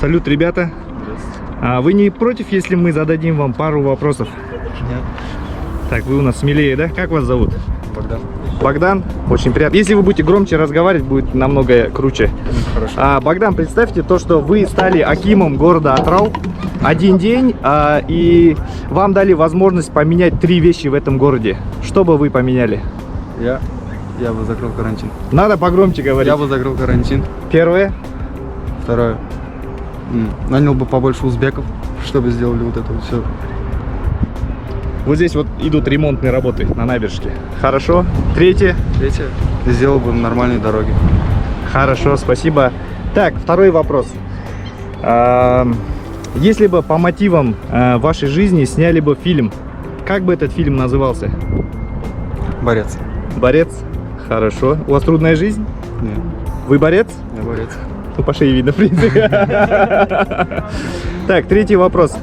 Салют, ребята. Вы не против, если мы зададим вам пару вопросов? Нет. Так, вы у нас смелее, да? Как вас зовут? Богдан. Богдан? Очень приятно. Если вы будете громче разговаривать, будет намного круче. Хорошо. Богдан, представьте то, что вы стали акимом города Атырау. Один день, и вам дали возможность поменять 3 вещи в этом городе. Что бы вы поменяли? Я бы закрыл карантин. Надо погромче говорить. Я бы закрыл карантин. Первое. Второе. Нанял бы побольше узбеков, чтобы сделали вот это все. Вот здесь вот идут ремонтные работы на набережке. Хорошо. Третье. Третье. Сделал бы нормальные дороги. Хорошо, спасибо. Так, второй вопрос. Если бы по мотивам вашей жизни сняли бы фильм, как бы этот фильм назывался? Борец. Борец? Хорошо. У вас трудная жизнь? Нет. Вы борец? Я борец. Ну, по шее видно, в принципе. Так, третий вопрос.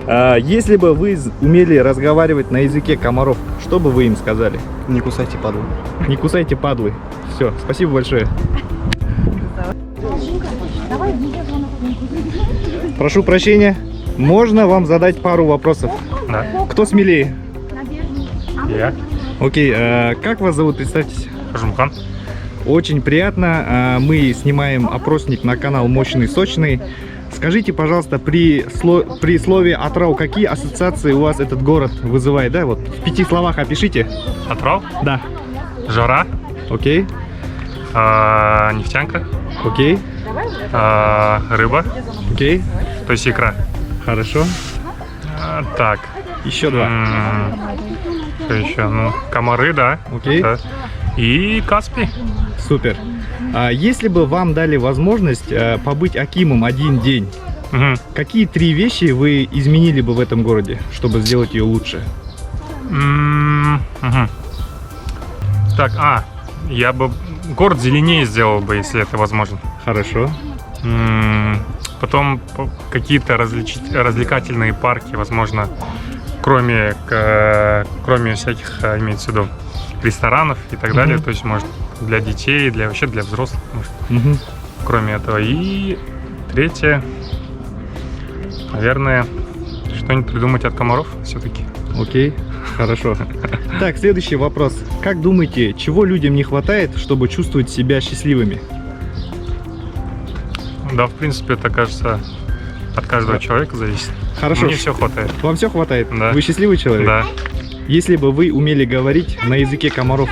Если бы вы умели разговаривать на языке комаров, что бы вы им сказали? Не кусайте падлу. Не кусайте падлы. Все, спасибо большое. Прошу прощения, можно вам задать пару вопросов? Да. Кто смелее? Я. Окей, как вас зовут, представьтесь? Жумхан. Очень приятно, мы снимаем опросник на канал Мощный Сочный. Скажите, пожалуйста, при слове Атырау какие ассоциации у вас этот город вызывает? Да, вот в 5 словах опишите. Атырау. Да. Жара. Окей. Нефтянка. Окей. Рыба. Окей. То есть икра. Хорошо. Так. Еще 2. Что еще? Ну, комары, да. Окей. Да. И Каспий. Супер. Если бы вам дали возможность побыть акимом один день, какие 3 вещи вы изменили бы в этом городе, чтобы сделать ее лучше? Так, я бы город зеленее сделал бы, если это возможно. Хорошо. Потом какие-то развлекательные парки, возможно, кроме всяких, имеется в виду, ресторанов и так далее. То есть, может, для детей, вообще для взрослых, может, кроме этого. И третье, наверное, что-нибудь придумать от комаров все-таки. Окей, хорошо. Так, следующий вопрос. Как думаете, чего людям не хватает, чтобы чувствовать себя счастливыми? Да, в принципе, это, кажется, от каждого человека зависит. Хорошо. Мне все хватает. Вам все хватает? Да. Вы счастливый человек? Да. Если бы вы умели говорить на языке комаров,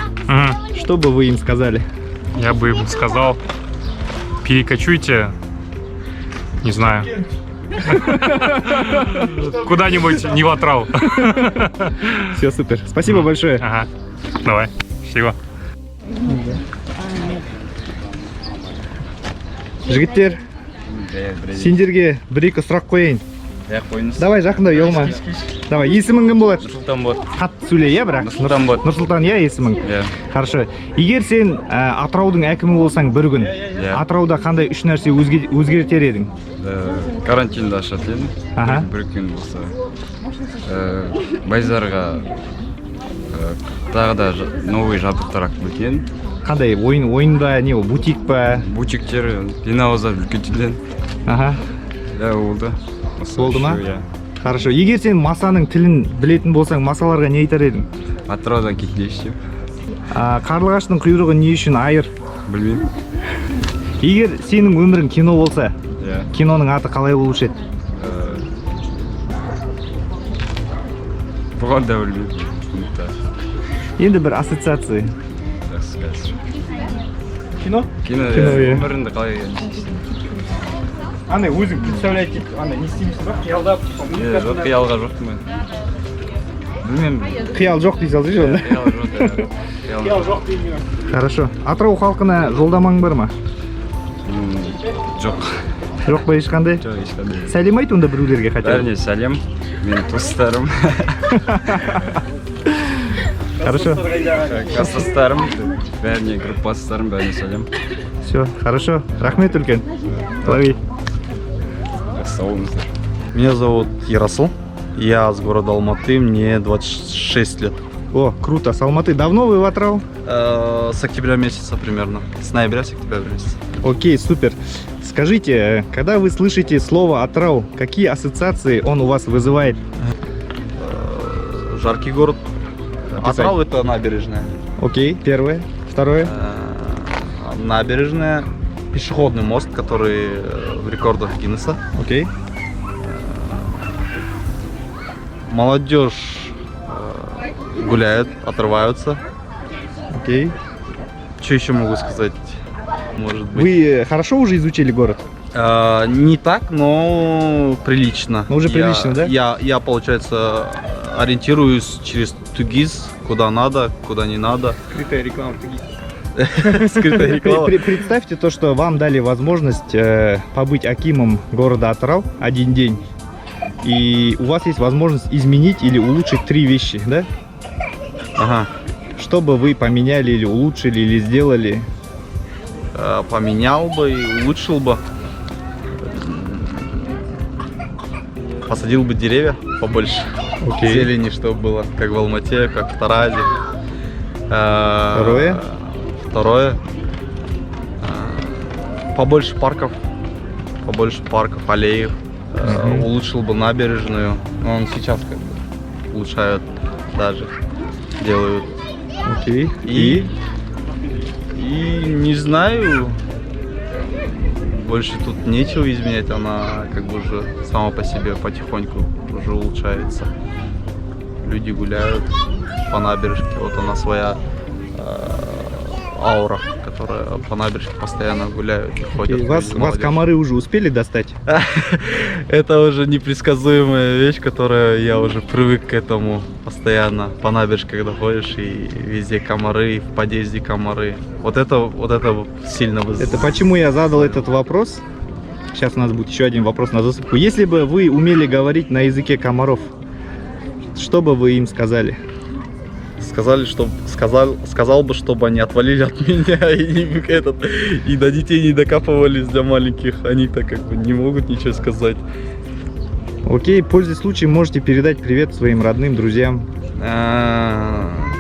что бы вы им сказали? Я бы им сказал, перекочуйте, не знаю, куда-нибудь не в Атырау. Все, супер. Спасибо большое. Ага. Давай. Спасибо. Жігіттер, сендерге бір-екі сұрақ қояйын. Давай, жақында ұялма. Давай, есімің кім болады? Нұрсұлтан болады. Қатты сөйле, иә, бірақ? Нұрсұлтан болады. Нұрсұлтан, иә, есімің? Иә. Хорошо. Егер сен Атыраудың әкімі болсаң бір күн, Атырауда қандай 3 нәрсе өзгертер едің? Карантинді ашатын едім. Аха. Бір күн болса. Байзарға тағы да новый жабдықтар алып кеткен. Қандай ойында не ол, бутик па? Бутиктер, линауыздар үлкейтілген. Аха. Ja, oldu. Oldu ма? Хорошо. Егер сен масаның тілін білетін болсаң, масаларға не айтар едің? Атыраудан кетейінші деп. Қарлығаштың құйрығы не үшін айыр? Білмеймін. Егер сенің өмірің кино болса, Иә. киноның аты қалай болушы еді? Бұған да білмеймін. Енді бір ассоциация. Жақсы қазір. Кино? Кино, иә. өміріңді қалай Андай өзің представлять етіп, андай не істеймісің ба? Қиялдап. жоқ, қиялға жоқпын мен. Білмеймін. Қиял жоқ дей салсайшы онда. Қиял жоқ. Хорошо. Атырау халқына жолдамаң бар ма? Жоқ. Жоқ па ешқандай? Жоқ, ешқандай. Сәлем айт онда біреулерге хотя бы. Бәріне сәлем. Менің туыстарым. Хорошо. Класстастарым, бәріне группастарым, бәріне сәлем. Все, хорошо. Рахмет үлкен. Лови. Сау болыңыздар. Меня зовут Ярасыл. Я с города Алматы, мне 26 лет. О, круто. С Алматы давно вы в Атырау? С октября месяца примерно. С ноября, с октября месяца. Окей, супер. Скажите, когда вы слышите слово Атырау, какие ассоциации он у вас вызывает? Жаркий город. Описать. Атырау это набережная. Окей, первое. Второе. Набережная, пешеходный мост, который в рекордах Гиннесса. Окей. Молодежь гуляет, отрываются. Окей. Что еще могу сказать? Может быть. Вы хорошо уже изучили город? Не так, но прилично. Ну, уже прилично, да? Я, получается, ориентируюсь через Тугис, куда надо, куда не надо. Скрытая реклама. Скрытая реклама. Представьте то, что вам дали возможность побыть акимом города Атырау один день. И у вас есть возможность изменить или улучшить 3 вещи, да? Ага. Что бы вы поменяли или улучшили, или сделали? Поменял бы и улучшил бы. Посадил бы деревья побольше. Окей. Зелени, чтобы было, как в Алмате, как в Таразе. Второе? Второе. Побольше парков, аллеев. Улучшил бы набережную. Но он сейчас как бы улучшают даже, делают. Окей. И не знаю, больше тут нечего изменять, она как бы уже сама по себе потихоньку уже улучшается. Люди гуляют по набережке, вот она своя аура, которая по набережке постоянно гуляют и ходят. Окей. Вас комары уже успели достать? Это уже непредсказуемая вещь, которая я уже привык к этому постоянно. По набережке, когда ходишь, и везде комары, и в подъезде комары. Вот это сильно Это почему я задал этот вопрос. Сейчас у нас будет еще один вопрос на засыпку. Если бы вы умели говорить на языке комаров, что бы вы им сказали? Сказал бы, чтобы они отвалили от меня и до детей не докапывались для маленьких. Они-то как бы не могут ничего сказать. Окей, пользуясь случаем, можете передать привет своим родным, друзьям.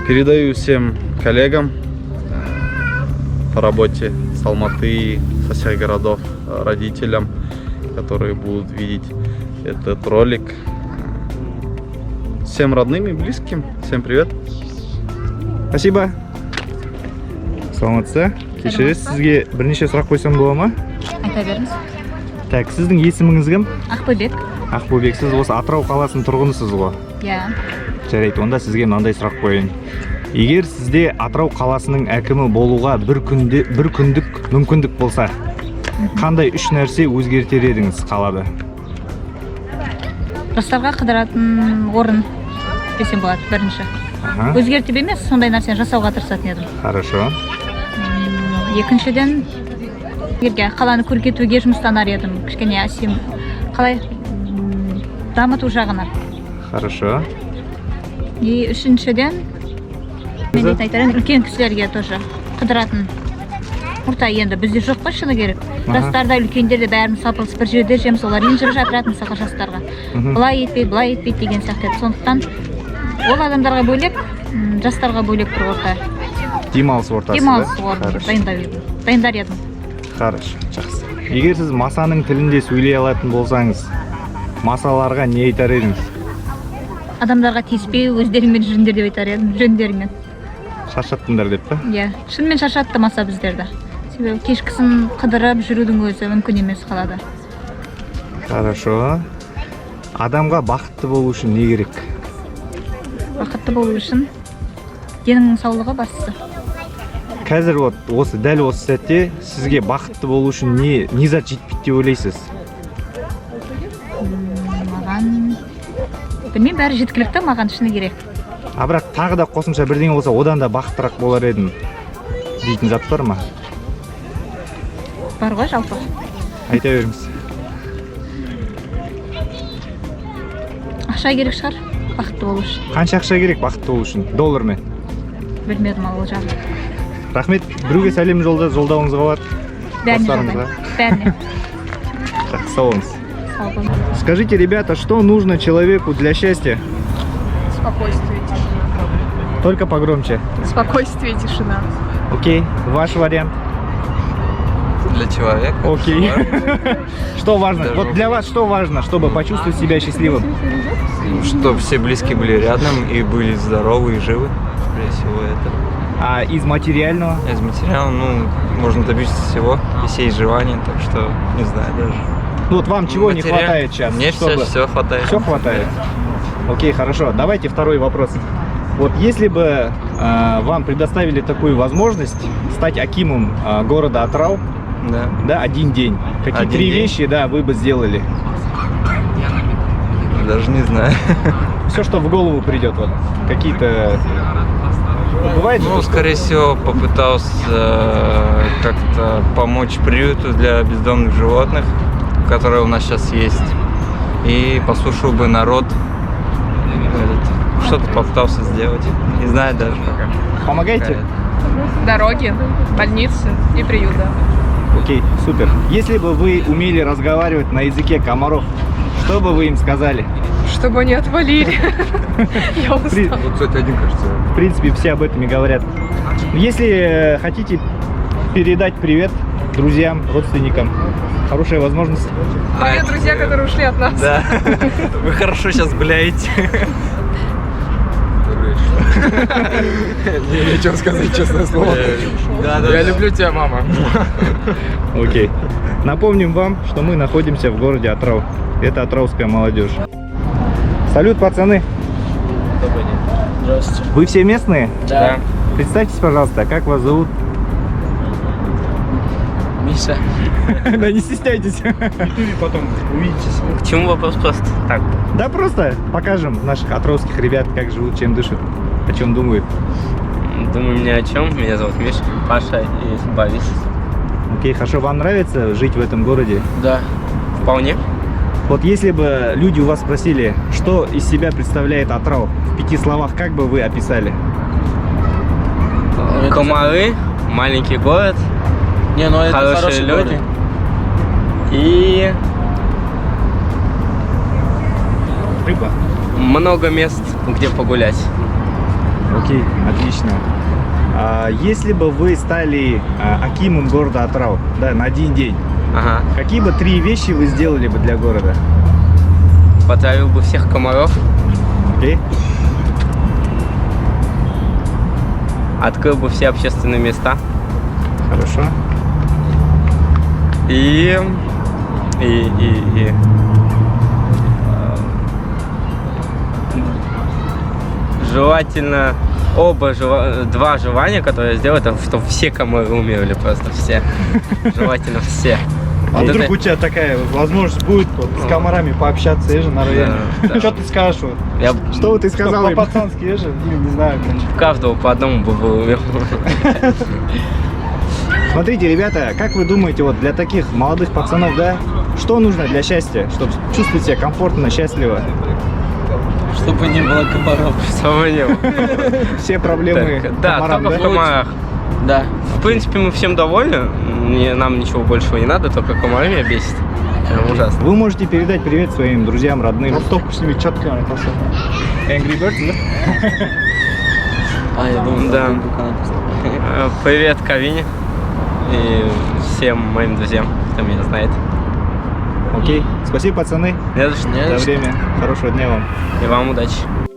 Передаю всем коллегам по работе с Алматы, со всех городов, родителям, которые будут видеть этот ролик. Всем родным и близким, всем привет. Спасибо. Саламатсыз. Кешіріңіз, сізге бірнеше сұрақ қойсам бола ма? Айта беріңіз. Так, сіздің есіміңіз кім? Ақбөбек. Ақбөбек, сіз осы Атырау қаласының тұрғынысыз ғой? Иә. Жарайды, онда сізге мынандай сұрақ қояйын. Егер сізде Атырау қаласының әкімі болуға бір күндік мүмкіндік болса, қандай 3 нәрсе өзгертер едіңіз қалада? Жастарға қыдыратын орын десем болады, бірінші. Өзгертіп емес, сондай нәрсені жасауға тырысатын едім. Хорошо. Екіншіден, қаланы көркейтуге жұмыстанар едім. Кішкене әсем, қалай дамыту жағына. Хорошо. И үшіншіден, мен де айтарым, үлкен кісілерге тоже қыдыратын. Орта енді бізде жоқ па шыны керек. Жастарда, үлкендерде бәріміз сапылыс бір жерде жеміз, олар енжіп жатыратын мысалға жастарға. Былай етпейді деген сияқты. Сондықтан ол адамдарға бөлек, жастарға бөлек бір орта. Демалыс ортасы, да? Демалыс орны дайындар едім. Хорошо, жақсы. Егер сіз масаның тілінде сөйлей алатын болсаңыз, масаларға не айтар едіңіз? Адамдарға тиіспей, өздерімен жүріңдер деп айтар едім, жөндерімен. Шаршаттыңдар деп па? Иә, шынымен шаршатты маса біздерді. Себебі кешкісін қыдырып жүрудің өзі мүмкін емес қалада. Хорошо. Адамға бақытты болу үшін не керек? Бақытты болу үшін деніңнің саулығы бастысы. Қазір дәл осы сәтте сізге бақытты болу үшін не зат жетпейді деп ойлайсыз? Маған білмеймін, бәрі жеткілікті, маған шыны керек. Бірақ тағы да қосымша бірдеңе болса, одан да бақыттырақ болар едім дейтін зат бар ма? Бар ғой жалпы. Айта беріңіз. Ақша керек шығар, бақытты болу үшін. Қанша ақша керек бақытты болу үшін? Доллармен? Білмедім ол жағын. Рахмет, біреуге сәлем жолдауыңызға бар. Бәріне жолдаймын. Бәріне. Сау болыңыз. Скажите, ребята, что нужно человеку для счастья? Спокойствие, тишина. Только погромче. Спокойствие, тишина. Окей, ваш вариант. для человека. Окей. Что важно? Даже Вот для вас что важно, чтобы почувствовать себя счастливым? Чтобы все близкие были рядом и были здоровы и живы. Скорее всего, это. А из материального? Из материала, ну, можно добиться всего, если есть желание, так что, не знаю даже. Ну вот вам чего не Материал- хватает сейчас? Мне чтобы- все хватает. Все хватает? Окей, хорошо. Давайте второй вопрос. Вот если бы вам предоставили такую возможность стать акимом города Атрау, Да. да, один день, какие Один три день? вещи, да, вы бы сделали? Даже не знаю. Все, что в голову придет, вот какие-то. Бывает же, Ну, скорее всего, попытался как-то помочь приюту для бездомных животных, которые у нас сейчас есть. И послушал бы народ. Что-то попытался сделать. Не знаю даже пока. помогаете? Дороги, больницы и приют, да. Окей, супер. Если бы вы умели разговаривать на языке комаров, что бы вы им сказали? Чтобы они отвалили. Я При- устала. Вот, кстати, один, кажется. В принципе, все об этом и говорят. Если хотите передать привет друзьям, родственникам, хорошая возможность. Мои друзья, которые ушли от нас. Да. Вы хорошо сейчас гуляете. Нечего сказать, честное слово. Да, Я люблю тебя, мама. Окей. Напомним вам, что мы находимся в городе Атрау. Это атрауская молодежь. Салют, пацаны. Добрый день. Здравствуйте. Вы все местные? Да. Представьтесь, пожалуйста, как вас зовут? Миша. Да не стесняйтесь. Потом увидитесь. К чему вопрос просто? Так. Да просто покажем наших атрауских ребят, как живут, чем дышат, о чем думают. Думаю, ни о чем. Меня зовут Миша, Паша и Борис. Окей, хорошо. Вам нравится жить в этом городе? Да. Вполне. Вот если бы люди у вас спросили, что из себя представляет Атрау, в 5 словах, как бы вы описали? Комары, маленький город, Не, ну это хорошие хороший люди. город. И Рыба. много мест, где погулять. Окей, отлично. Если бы вы стали акимом города Атрау, да, на один день, Ага. какие бы 3 вещи вы сделали бы для города? Потравил бы всех комаров, Окей? открыл бы все общественные места. Хорошо. И желательно два желания, которые я сделаю, это чтобы все комары умерли, просто все. Желательно все. А Вот вдруг это- у тебя такая возможность будет вот, с комарами пообщаться, я же на районе. Да. Что ты скажешь? Вот? Я Что вот ты сказал? им? По-пацански, я же не знаю. короче. каждого по одному бы умер. Смотрите, ребята, как вы думаете, вот для таких молодых пацанов, да, что нужно для счастья, чтобы чувствовать себя комфортно, счастливо? Чтобы не было комаров. Чтобы не было. Все проблемы Так, да, комарам, только в да? комарах. Да. В принципе, мы всем довольны. Нам ничего большего не надо, только комары меня бесит. Прям ужасно. Вы можете передать привет своим друзьям, родным. Стопку сними, четко. Angry Birds, да? А, я думал, Да. да. Привет Карине и всем моим друзьям, кто меня знает. Окей. Спасибо, пацаны, Не за что. за время. Хорошего дня вам. И вам удачи.